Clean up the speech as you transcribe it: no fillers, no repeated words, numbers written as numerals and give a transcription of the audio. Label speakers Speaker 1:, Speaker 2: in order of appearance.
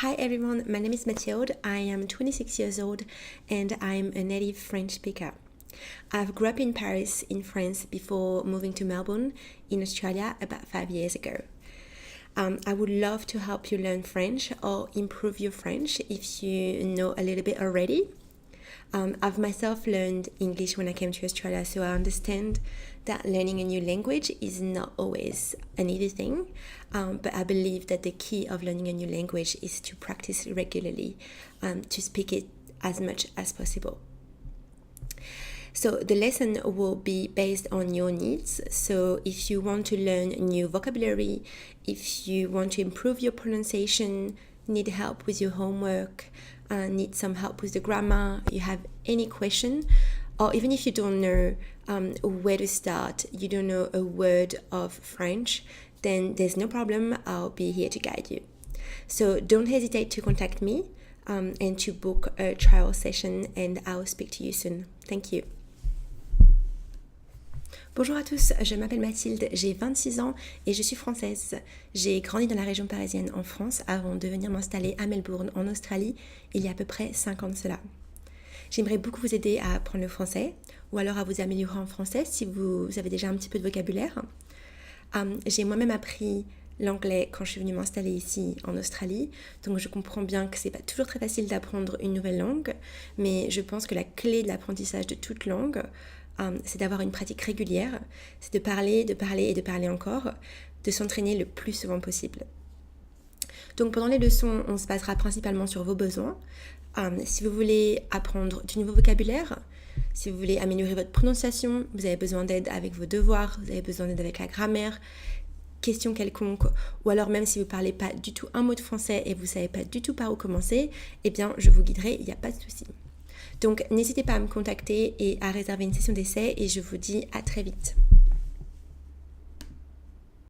Speaker 1: Hi everyone, my name is Mathilde. I am 26 years old and I'm a native French speaker. I've grew up in Paris, in France, before moving to Melbourne, in Australia, about 5 years ago. I would love to help you learn French or improve your French if you know a little bit already. I've myself learned English when I came to Australia, so I understand that learning a new language is not always an easy thing, but I believe that the key of learning a new language is to practice regularly, to speak it as much as possible. So the lesson will be based on your needs. So if you want to learn new vocabulary, if you want to improve your pronunciation, need help with your homework, need some help with the grammar, you have any question, or even if you don't know where to start, you don't know a word of French, then there's no problem, I'll be here to guide you. So don't hesitate to contact me and to book a trial session, and I'll speak to you soon. Thank you. Bonjour à tous, je m'appelle Mathilde, j'ai 26 ans et je suis française. J'ai grandi dans la région parisienne en France avant de venir m'installer à Melbourne en Australie il y a à peu près 5 ans de cela. J'aimerais beaucoup vous aider à apprendre le français ou alors à vous améliorer en français si vous avez déjà un petit peu de vocabulaire. J'ai moi-même appris l'anglais quand je suis venue m'installer ici en Australie, donc je comprends bien que c'est pas toujours très facile d'apprendre une nouvelle langue, mais je pense que la clé de l'apprentissage de toute langue, c'est d'avoir une pratique régulière, c'est de parler et de parler encore, de s'entraîner le plus souvent possible. Donc pendant les leçons, on se basera principalement sur vos besoins. Si vous voulez apprendre du nouveau vocabulaire, si vous voulez améliorer votre prononciation, vous avez besoin d'aide avec vos devoirs, vous avez besoin d'aide avec la grammaire, question quelconque, ou alors même si vous ne parlez pas du tout un mot de français et vous ne savez pas du tout par où commencer, eh bien je vous guiderai, il n'y a pas de souci. Donc n'hésitez pas à me contacter et à réserver une session d'essai et je vous dis à très vite.